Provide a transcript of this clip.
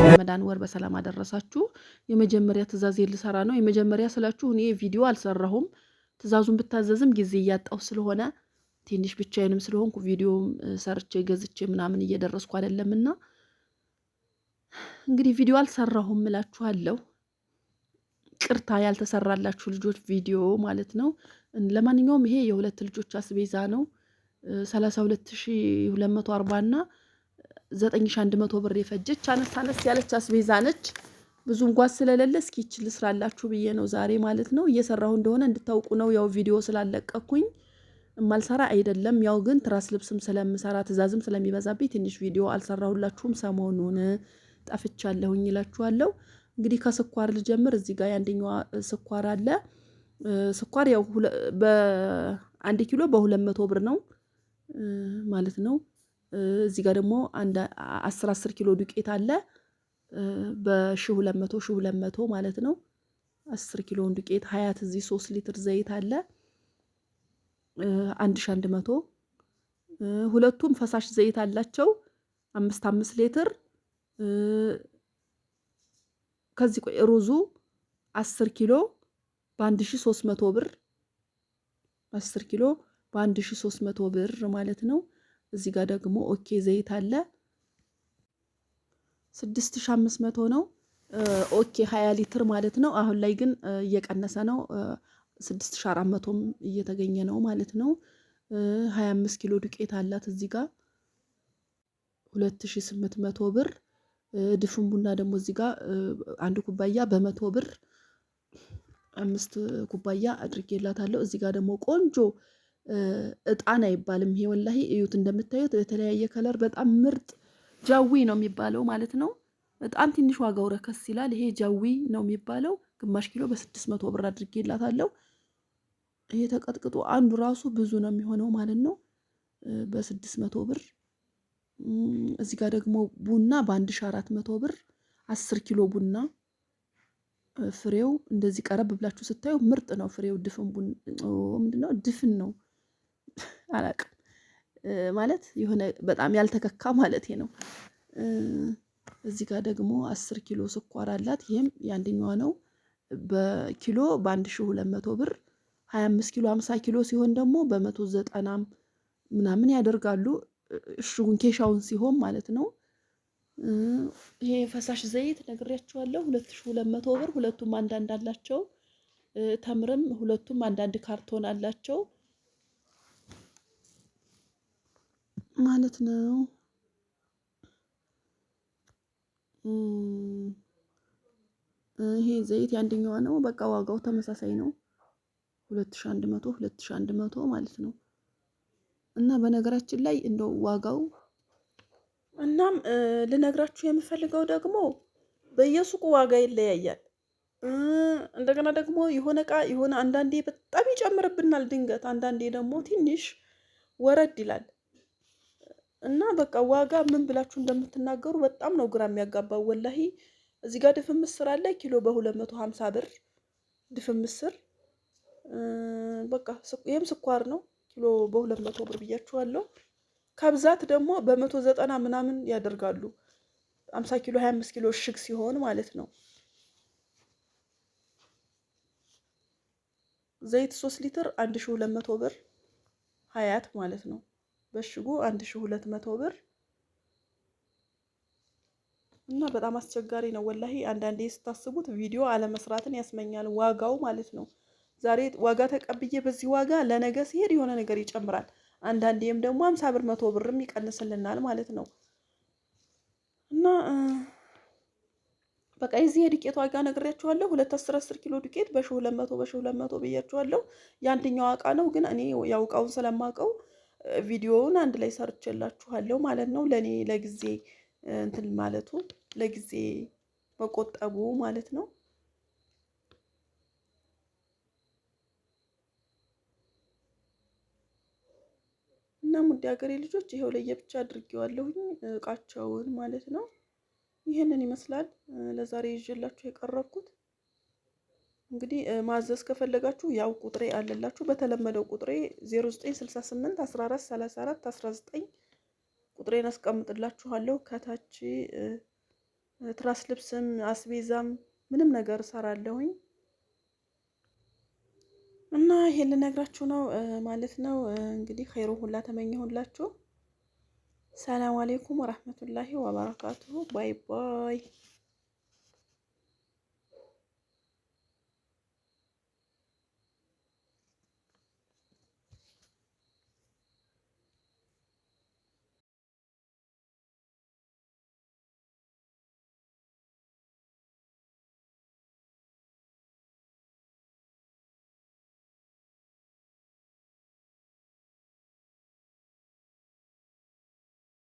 ረመዳን ወር በሰላም አደረሳችሁ። የመጀመሪያ ትእዛዝ ልሰራ ነው። የመጀመሪያ ስላችሁ እኔ ቪዲዮ አልሰራሁም። ትእዛዙን ብታዘዝም ጊዜ እያጣሁ ስለሆነ ትንሽ ብቻዬንም ስለሆንኩ ቪዲዮም ሰርቼ ገዝቼ ምናምን እየደረስኩ አይደለምና እንግዲህ ቪዲዮ አልሰራሁም እላችኋለሁ። ቅርታ ያልተሰራላችሁ ልጆች ቪዲዮ ማለት ነው። ለማንኛውም ይሄ የሁለት ልጆች አስቤዛ ነው። 32240 እና 9100 ብር የፈጀች አነስ ያለች አስቤዛ ነች። ብዙ እንኳን ስለሌለ እስኪ ይችል ስራላችሁ ብዬ ነው ዛሬ ማለት ነው። እየሰራሁ እንደሆነ እንድታውቁ ነው። ያው ቪዲዮ ስላለቀኩኝ ማልሰራ አይደለም። ያው ግን ትራስ ልብስም ስለምሰራ ትእዛዝም ስለሚበዛብኝ ትንሽ ቪዲዮ አልሰራሁላችሁም። ሰሞኑን ጠፍቻለሁኝ እላችኋለሁ። እንግዲህ ከስኳር ልጀምር። እዚህ ጋር የአንደኛዋ ስኳር አለ። ስኳር ያው በ1 ኪሎ በ200 ብር ነው ማለት ነው። እዚህ ጋር ደግሞ 10 ኪሎ ዱቄት አለ በ1200 ማለት ነው። 10 ኪሎን ዱቄት ሀያት እዚህ 3 ሊትር ዘይት አለ 1100። ሁለቱም ፈሳሽ ዘይት አላቸው 5 ሊትር። ከዚህ ቆይ ሩዙ 10 ኪሎ በ1300 ብር 10 ኪሎ በ1300 ብር ማለት ነው። እዚህ ጋር ደግሞ ኦኬ ዘይት አለ 6500 ነው። ኦኬ 20 ሊትር ማለት ነው። አሁን ላይ ግን እየቀነሰ ነው። 6400ም እየተገኘ ነው ማለት ነው። 25 ኪሎ ዱቄት አላት እዚህ ጋር 2800 ብር። ድፍን ቡና ደግሞ እዚህ ጋር 1 ኩባያ በ100 ብር 5 ኩባያ አድርጌላታለሁ። እዚህ ጋር ደግሞ ቆንጆ እጣን አይባልም ይሄ ወላሂ እዩት። እንደምታዩት የተለያየ ከለር በጣም ምርጥ ጃዊ ነው የሚባለው ማለት ነው። በጣም ትንሽ ዋጋው ረከስ ይላል። ይሄ ጃዊ ነው የሚባለው። ግማሽ ኪሎ በ600 ብር አድርጌላታለሁ። ይሄ ተቀጥቅጦ አንዱ ራሱ ብዙ ነው የሚሆነው ማለት ነው በ600 ብር። እዚህ ጋር ደግሞ ቡና በ1400 ብር 10 ኪሎ ቡና ፍሬው እንደዚህ ቀረብ ብላችሁ ስታዩ ምርጥ ነው። ፍሬው ድፍን ቡና ምንድነው ድፍን ነው አላቅም ማለት የሆነ በጣም ያልተከካ ማለት ነው። እዚህ ጋር ደግሞ 10 ኪሎ ስኳር አላት። ይሄም ያንደኛዋ ነው በኪሎ በ1200 ብር። 25 ኪሎ 50 ኪሎ ሲሆን ደግሞ በ190 ምናምን ያደርጋሉ። እሽጉን ኬሻውን ሲሆን ማለት ነው። ይሄ ፈሳሽ ዘይት ነግሬያችኋለሁ 2200 ብር። ሁለቱም አንዳንድ አላቸው። ተምርም ሁለቱም አንዳንድ ካርቶን አላቸው ማለት ነው። ይሄ ዘይት ያንደኛዋ ነው። በቃ ዋጋው ተመሳሳይ ነው 2100 ማለት ነው። እና በነገራችን ላይ እንደው ዋጋው እናም ልነግራችሁ የምፈልገው ደግሞ በየሱቁ ዋጋ ይለያያል። እንደገና ደግሞ የሆነ እቃ የሆነ አንዳንዴ በጣም ይጨምርብናል ድንገት፣ አንዳንዴ ደግሞ ትንሽ ወረድ ይላል። እና በቃ ዋጋ ምን ብላችሁ እንደምትናገሩ በጣም ነው ግራ የሚያጋባው ወላሂ። እዚህ ጋር ድፍን ምስር አለ ኪሎ በ250 ብር ድፍን ምስር። በቃ ይሄም ስኳር ነው ኪሎ በ200 ብር ብያችኋለሁ። ከብዛት ደግሞ በ190 ምናምን ያደርጋሉ 50 ኪሎ 25 ኪሎ እሽግ ሲሆን ማለት ነው። ዘይት 3 ሊትር 1200 ብር ሀያት ማለት ነው። በሽጉ 1200 ብር። እና በጣም አስቸጋሪ ነው ወላሂ። አንዳንዴ ስታስቡት ቪዲዮ አለመስራትን ያስመኛል ዋጋው ማለት ነው። ዛሬ ዋጋ ተቀብዬ በዚህ ዋጋ ለነገ ሲሄድ የሆነ ነገር ይጨምራል። አንዳንዴም ደግሞ 50 ብር 100 ብርም ይቀንስልናል ማለት ነው። እና በቃ የዚህ የዱቄት ዋጋ ነግሬያችኋለሁ። 10 ኪሎ ዱቄት በ1200 ብያችኋለሁ። የአንደኛው እቃ ነው ግን እኔ ያው እቃውን ስለማውቀው ቪዲዮውን አንድ ላይ ሰርቼላችኋለሁ ማለት ነው። ለኔ ለጊዜ እንትን ማለቱ ለጊዜ መቆጠቡ ማለት ነው። እና ሙዲ ሀገሬ ልጆች ይሄው ለየብቻ አድርጌዋለሁኝ እቃቸውን ማለት ነው። ይህንን ይመስላል ለዛሬ ይዤላችሁ የቀረብኩት። እንግዲህ ማዘዝ ከፈለጋችሁ ያው ቁጥሬ አለላችሁ። በተለመደው ቁጥሬ 0968 14 34 19 ቁጥሬን አስቀምጥላችኋለሁ። ከታች ትራስ ልብስም አስቤዛም ምንም ነገር እሰራለሁኝ እና ይሄን ልነግራችሁ ነው ማለት ነው። እንግዲህ ኸይሮ ሁላ ተመኘሁላችሁ። ሰላም አሌይኩም ወራህመቱላሂ ወበረካቱሁ። ባይ ባይ።